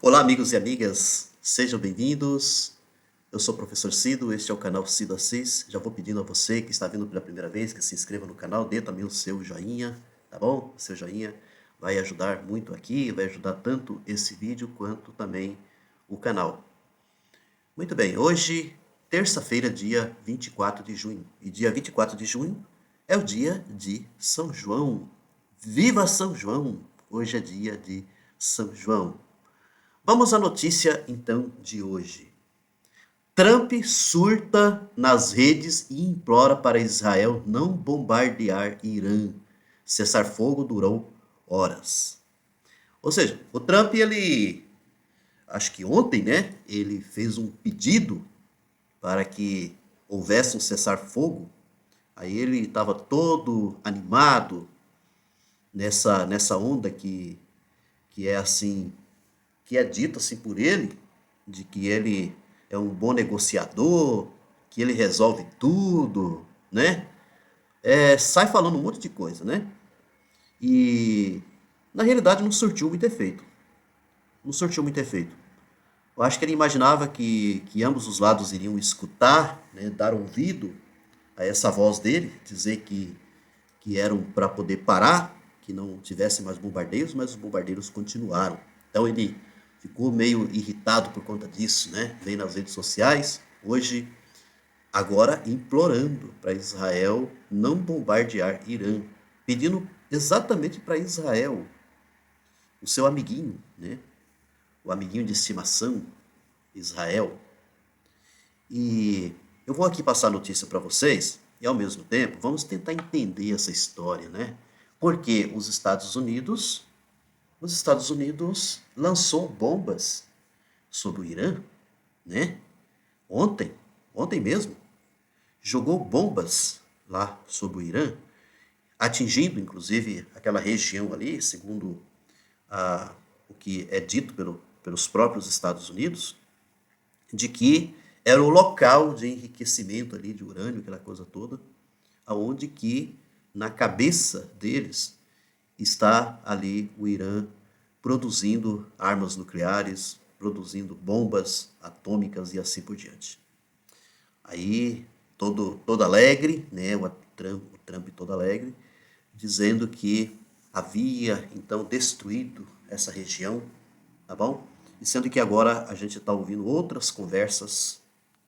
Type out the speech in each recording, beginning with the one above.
Olá, amigos e amigas, sejam bem-vindos. Eu sou o professor Cido, este é o canal Cido Assis. Já vou pedindo a você que está vindo pela primeira vez que se inscreva no canal, dê também o seu joinha, tá bom? O seu joinha vai ajudar muito aqui, vai ajudar tanto esse vídeo quanto também o canal. Muito bem, hoje, terça-feira, dia 24 de junho. E dia 24 de junho é o dia de São João. Viva São João! Hoje é dia de São João. Vamos à notícia, então, de hoje. Trump surta nas redes e implora para Israel não bombardear Irã. Cessar-fogo durou horas. Ou seja, o Trump, acho que ontem, né, ele fez um pedido para que houvesse um cessar-fogo. Aí ele estava todo animado nessa onda que é assim, que é dito assim por ele, de que ele é um bom negociador, que ele resolve tudo, né? Sai falando um monte de coisa, né? E na realidade não surtiu muito efeito. Não surtiu muito efeito. Eu acho que ele imaginava que ambos os lados iriam escutar, né, dar ouvido a essa voz dele, dizer que eram para poder parar, que não tivesse mais bombardeios, mas os bombardeiros continuaram. Então ele ficou meio irritado por conta disso, né? Vem nas redes sociais, hoje, agora implorando para Israel não bombardear Irã, pedindo exatamente para Israel, o seu amiguinho, né? O amiguinho de estimação, Israel. E eu vou aqui passar a notícia para vocês e ao mesmo tempo vamos tentar entender essa história, né? Porque os Estados Unidos lançou bombas sobre o Irã, né? Ontem, ontem mesmo, jogou bombas lá sobre o Irã, atingindo inclusive aquela região ali, segundo o que é dito pelos próprios Estados Unidos, de que era o local de enriquecimento ali de urânio, aquela coisa toda, aonde que na cabeça deles está ali o Irã produzindo armas nucleares, produzindo bombas atômicas e assim por diante. Aí, todo alegre, né, o Trump todo alegre, dizendo que havia então destruído essa região, tá bom? E sendo que agora a gente está ouvindo outras conversas,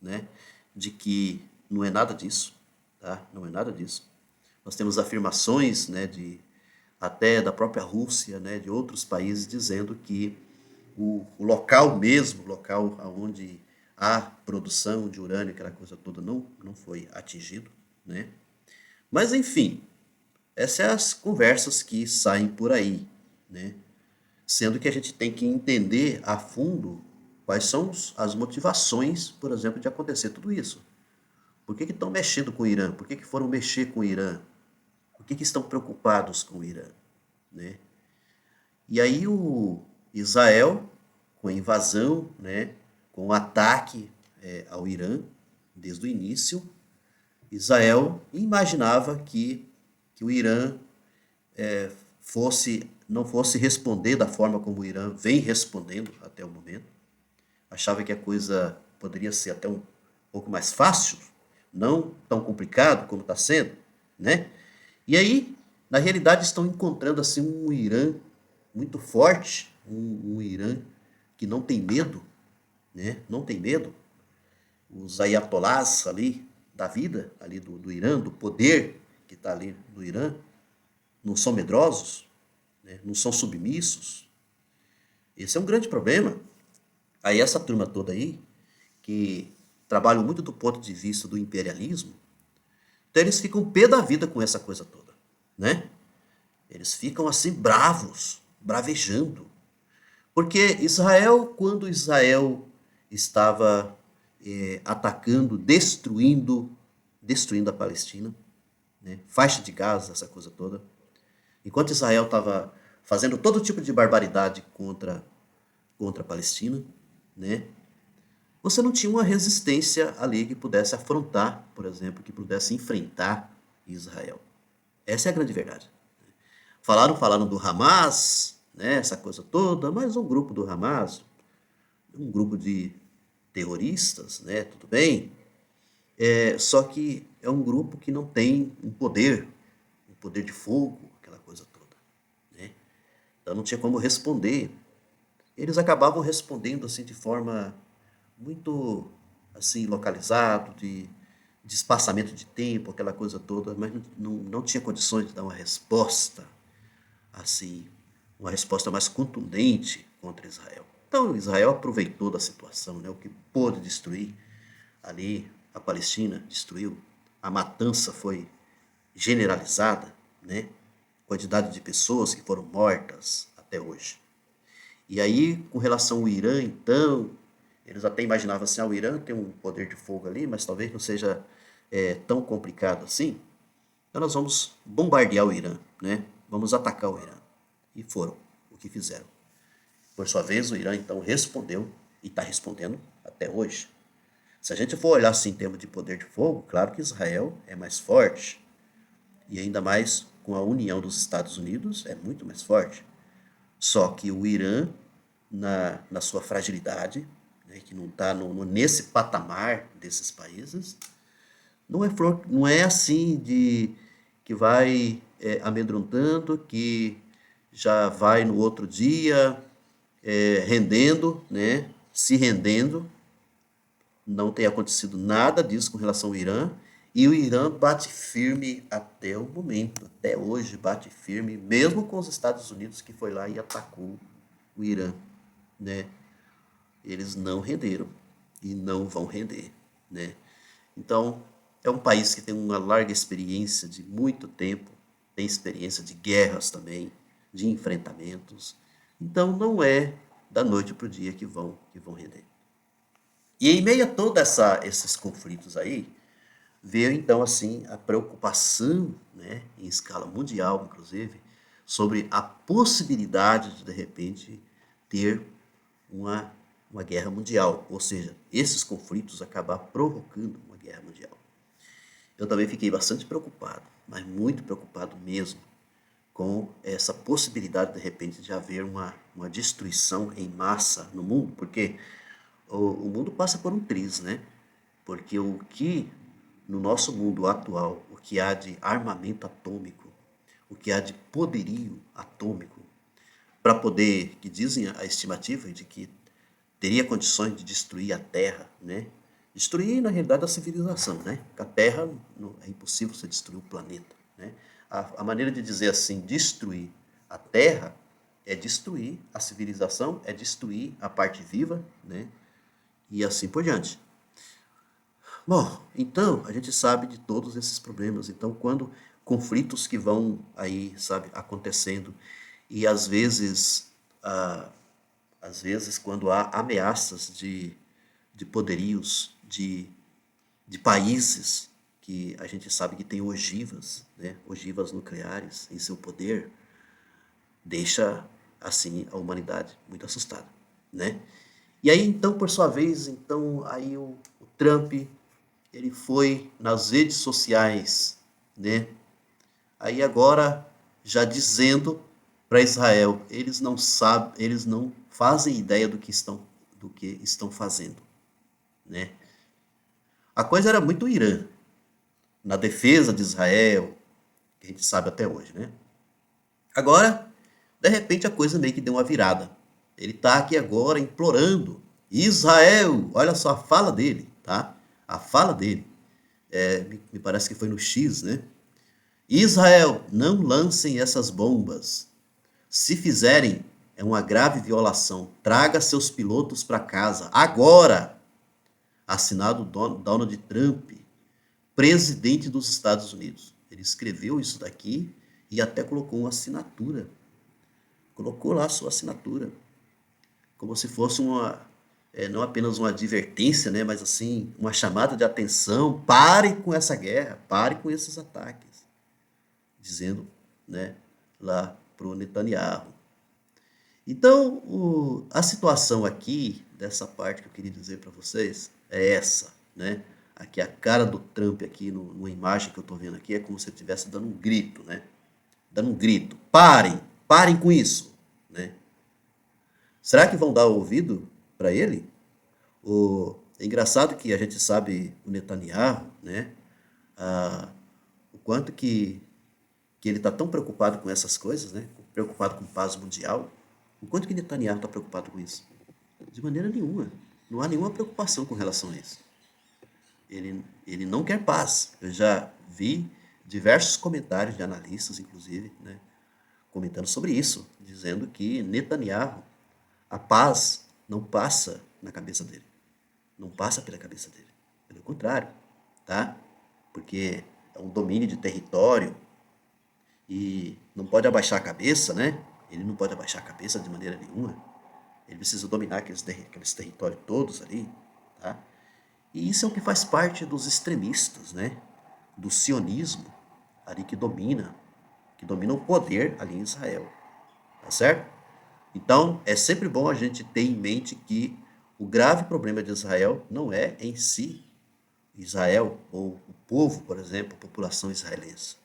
né, de que não é nada disso, tá? Não é nada disso. Nós temos afirmações, né, até da própria Rússia, né, de outros países, dizendo que o local mesmo, o local onde há produção de urânio, aquela coisa toda, não foi atingido, né? Mas, enfim, essas são as conversas que saem por aí, né? Sendo que a gente tem que entender a fundo quais são as motivações, por exemplo, de acontecer tudo isso. Por que estão mexendo com o Irã? Por que foram mexer com o Irã? Por que estão preocupados com o Irã? Né? E aí o Israel, com a invasão, né, com o ataque ao Irã, desde o início, Israel imaginava que o Irã não fosse responder da forma como o Irã vem respondendo até o momento. Achava que a coisa poderia ser até um pouco mais fácil, não tão complicado como está sendo, né? E aí, na realidade, estão encontrando assim um Irã muito forte, um Irã que não tem medo, né? Não tem medo. Os ayatolás ali da vida, ali do Irã, do poder que está ali no Irã, não são medrosos, né? Não são submissos. Esse é um grande problema. Aí essa turma toda aí, que trabalham muito do ponto de vista do imperialismo, então eles ficam pé da vida com essa coisa toda, né? Eles ficam assim bravos, bravejando. Porque Israel, quando Israel estava atacando, destruindo a Palestina, né? Faixa de Gaza, essa coisa toda, enquanto Israel estava fazendo todo tipo de barbaridade contra a Palestina, né? Você não tinha uma resistência ali que pudesse afrontar, por exemplo, que pudesse enfrentar Israel. Essa é a grande verdade. Falaram do Hamas, né, essa coisa toda, mas um grupo do Hamas, um grupo de terroristas, né? Tudo bem. Só que é um grupo que não tem um poder de fogo, aquela coisa toda, né? Então não tinha como responder. Eles acabavam respondendo assim de forma muito assim localizado, de espaçamento de tempo, aquela coisa toda, mas não tinha condições de dar uma resposta assim, uma resposta mais contundente contra Israel. Então Israel aproveitou da situação, né, o que pôde destruir ali a Palestina, destruiu. A matança foi generalizada, né? Quantidade de pessoas que foram mortas até hoje. E aí, com relação ao Irã, então, eles até imaginavam assim, o Irã tem um poder de fogo ali, mas talvez não seja tão complicado assim. Então nós vamos bombardear o Irã, né? Vamos atacar o Irã. E foram o que fizeram. Por sua vez, o Irã então respondeu e está respondendo até hoje. Se a gente for olhar assim em termos de poder de fogo, claro que Israel é mais forte. E ainda mais com a união dos Estados Unidos, é muito mais forte. Só que o Irã, na sua fragilidade, né, que não está nesse patamar desses países, não é assim de que vai amedrontando, que já vai no outro dia rendendo, né, se rendendo. Não tem acontecido nada disso com relação ao Irã. E o Irã bate firme até o momento, até hoje bate firme, mesmo com os Estados Unidos que foi lá e atacou o Irã, né? Eles não renderam e não vão render, né? Então, é um país que tem uma larga experiência de muito tempo, tem experiência de guerras também, de enfrentamentos. Então, não é da noite para o dia que vão render. E em meio a todos esses conflitos aí, veio então assim a preocupação, né, em escala mundial, inclusive, sobre a possibilidade de repente ter uma, uma guerra mundial, ou seja, esses conflitos acabar provocando uma guerra mundial. Eu também fiquei bastante preocupado, mas muito preocupado mesmo, com essa possibilidade de repente de haver uma destruição em massa no mundo, porque o mundo passa por um triz, né? Porque o que no nosso mundo atual, o que há de armamento atômico, o que há de poderio atômico, para poder, que dizem a estimativa de que teria condições de destruir a Terra, né? Destruir, na realidade, a civilização, né? Porque a Terra, é impossível você destruir o planeta, né? A maneira de dizer assim, destruir a Terra é destruir a civilização, é destruir a parte viva, né? E assim por diante. Bom, então a gente sabe de todos esses problemas. Então, quando conflitos que vão aí, sabe, acontecendo e ah, às vezes quando há ameaças de poderios de países que a gente sabe que tem ogivas, né, ogivas nucleares em seu poder, deixa assim a humanidade muito assustada, né? E aí então, por sua vez, então aí o Trump ele foi nas redes sociais, né? Aí agora já dizendo para Israel, eles não sabem, eles não fazem ideia do que estão fazendo, né? A coisa era muito Irã, na defesa de Israel, que a gente sabe até hoje, né? Agora, de repente a coisa meio que deu uma virada. Ele está aqui agora implorando, Israel, olha só a fala dele, tá? A fala dele, me parece que foi no X, né? Israel, não lancem essas bombas. Se fizerem, é uma grave violação. Traga seus pilotos para casa, agora. Assinado Donald Trump, presidente dos Estados Unidos. Ele escreveu isso daqui e até colocou uma assinatura. Colocou lá a sua assinatura. Como se fosse não apenas uma advertência, né, mas assim, uma chamada de atenção. Pare com essa guerra, pare com esses ataques. Dizendo, né, lá para o Netanyahu. Então, a situação aqui, dessa parte que eu queria dizer para vocês, é essa, né? Aqui a cara do Trump aqui, numa imagem que eu estou vendo aqui, é como se ele estivesse dando um grito, né? Dando um grito. Parem! Parem com isso, né? Será que vão dar ouvido para ele. É engraçado que a gente sabe o Netanyahu, né? O quanto que ele está tão preocupado com essas coisas, né? Preocupado com paz mundial. O quanto que Netanyahu está preocupado com isso? De maneira nenhuma. Não há nenhuma preocupação com relação a isso. Ele não quer paz. Eu já vi diversos comentários de analistas, inclusive, né, comentando sobre isso, dizendo que Netanyahu, a paz não passa na cabeça dele. Não passa pela cabeça dele. Pelo contrário, tá? Porque é um domínio de território e não pode abaixar a cabeça, né? Ele não pode abaixar a cabeça de maneira nenhuma. Ele precisa dominar aqueles territórios todos ali, tá? E isso é o que faz parte dos extremistas, né? Do sionismo ali que domina o poder ali em Israel, tá certo? Então, é sempre bom a gente ter em mente que o grave problema de Israel não é em si Israel ou o povo, por exemplo, a população israelense.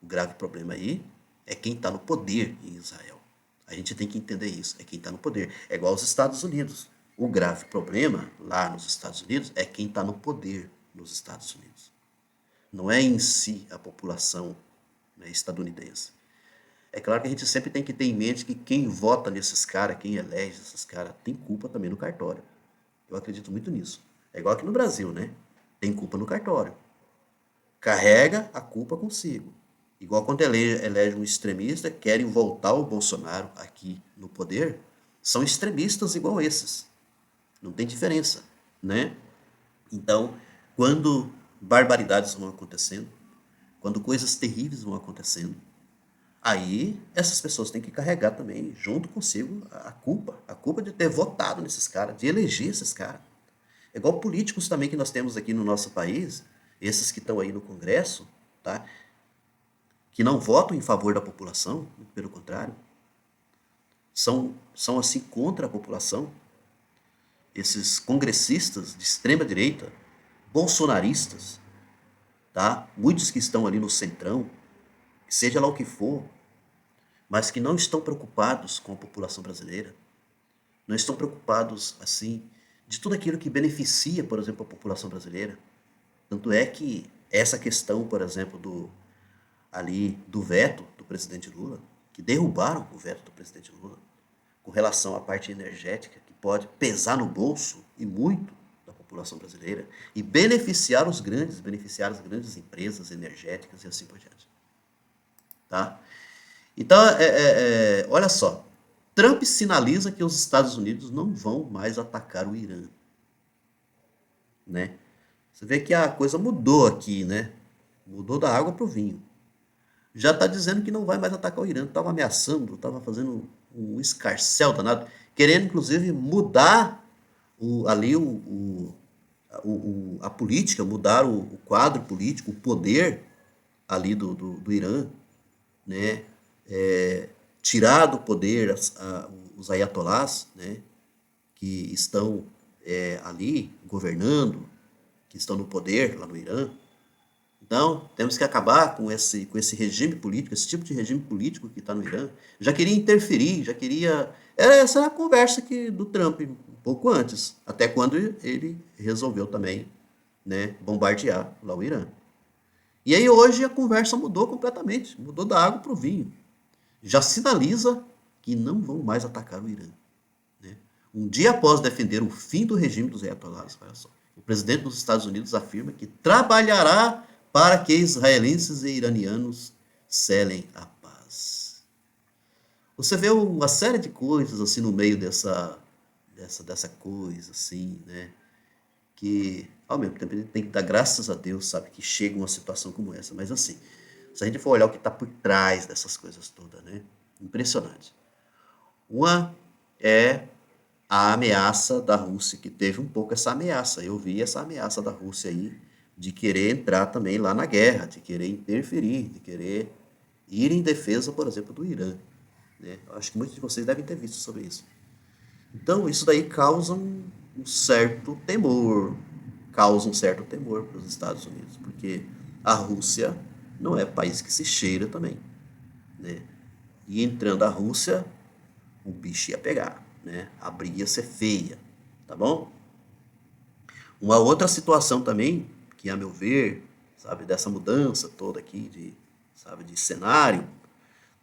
O grave problema aí é quem está no poder em Israel. A gente tem que entender isso, é quem está no poder. É igual aos Estados Unidos. O grave problema lá nos Estados Unidos é quem está no poder nos Estados Unidos. Não é em si a população, né, estadunidense. É claro que a gente sempre tem que ter em mente que quem vota nesses caras, quem elege esses caras, tem culpa também no cartório. Eu acredito muito nisso. É igual aqui no Brasil, né? Tem culpa no cartório. Carrega a culpa consigo. Igual quando elege um extremista, querem voltar o Bolsonaro aqui no poder, são extremistas igual esses. Não tem diferença, né? Então, quando barbaridades vão acontecendo, quando coisas terríveis vão acontecendo, aí essas pessoas têm que carregar também, junto consigo, a culpa de ter votado nesses caras, de eleger esses caras. É igual políticos também que nós temos aqui no nosso país, esses que estão aí no Congresso, tá? Que não votam em favor da população, pelo contrário, são assim contra a população. Esses congressistas de extrema direita, bolsonaristas, tá? Muitos que estão ali no centrão, seja lá o que for, mas que não estão preocupados com a população brasileira, não estão preocupados assim de tudo aquilo que beneficia, por exemplo, a população brasileira. Tanto é que essa questão, por exemplo, do veto do presidente Lula, que derrubaram o veto do presidente Lula, com relação à parte energética, que pode pesar no bolso e muito da população brasileira e beneficiar as grandes empresas energéticas e assim por diante. Tá? Então, olha só, Trump sinaliza que os Estados Unidos não vão mais atacar o Irã, né? Você vê que a coisa mudou aqui, né? Mudou da água para o vinho. Já está dizendo que não vai mais atacar o Irã, estava ameaçando, estava fazendo um escarcéu danado, querendo inclusive mudar a política, mudar o quadro político, o poder ali do Irã, né? Tirar do poder os ayatolás, né? Que estão ali governando, que estão no poder lá no Irã. Então, temos que acabar com esse regime político, esse tipo de regime político que está no Irã. Já queria interferir, já queria... Essa é a conversa do Trump, um pouco antes, até quando ele resolveu também, né, bombardear lá o Irã. E aí hoje a conversa mudou completamente, mudou da água para o vinho. Já sinaliza que não vão mais atacar o Irã, né? Um dia após defender o fim do regime dos ayatollahs, olha só, o presidente dos Estados Unidos afirma que trabalhará para que israelenses e iranianos selem a paz. Você vê uma série de coisas assim no meio dessa coisa, assim, né? Que, ao mesmo tempo, a gente tem que dar graças a Deus, sabe, que chega uma situação como essa. Mas assim, se a gente for olhar o que está por trás dessas coisas todas, né? Impressionante. Uma é a ameaça da Rússia, que teve um pouco essa ameaça. Eu vi essa ameaça da Rússia aí, de querer entrar também lá na guerra, de querer interferir, de querer ir em defesa, por exemplo, do Irã, né? Eu acho que muitos de vocês devem ter visto sobre isso. Então, isso daí causa um certo temor, para os Estados Unidos, porque a Rússia não é país que se cheira também, né? E entrando a Rússia, o bicho ia pegar. né? A briga ia ser feia, tá bom? Uma outra situação também, que a meu ver, sabe, dessa mudança toda aqui de cenário,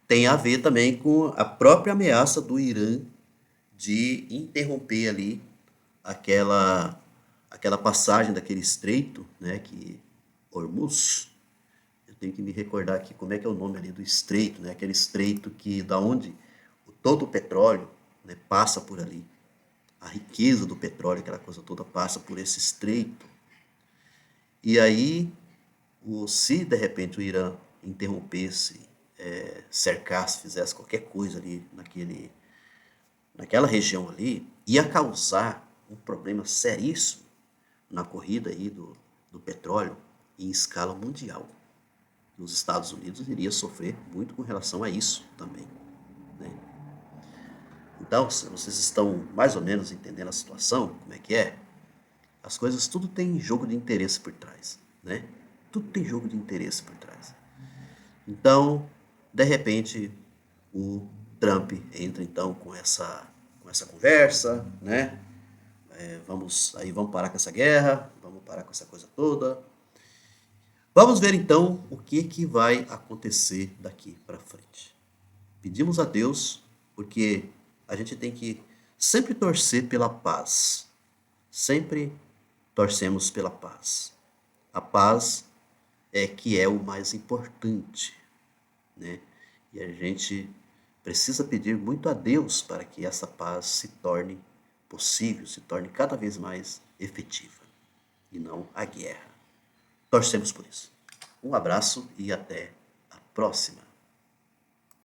tem a ver também com a própria ameaça do Irã de interromper ali aquela aquela passagem daquele estreito, né, que Hormuz, eu tenho que me recordar aqui como é que é o nome ali do estreito, né, aquele estreito que da onde todo o petróleo, né, passa por ali. A riqueza do petróleo, aquela coisa toda passa por esse estreito. E aí, se de repente o Irã interrompesse, cercasse, fizesse qualquer coisa ali naquela região ali, ia causar um problema seríssimo na corrida aí do petróleo em escala mundial. Os Estados Unidos iria sofrer muito com relação a isso também, né? Então, se vocês estão mais ou menos entendendo a situação, como é que é, as coisas tudo tem jogo de interesse por trás, né? Tudo tem jogo de interesse por trás. Então, de repente, o Trump entra então com essa conversa, né? Vamos parar com essa guerra, vamos parar com essa coisa toda. Vamos ver então o que vai acontecer daqui para frente. Pedimos a Deus, porque a gente tem que sempre torcer pela paz. Sempre torcemos pela paz. A paz é que é o mais importante, né? E a gente precisa pedir muito a Deus para que essa paz se torne possível, se torne cada vez mais efetiva, e não a guerra. Torcemos por isso. Um abraço e até a próxima.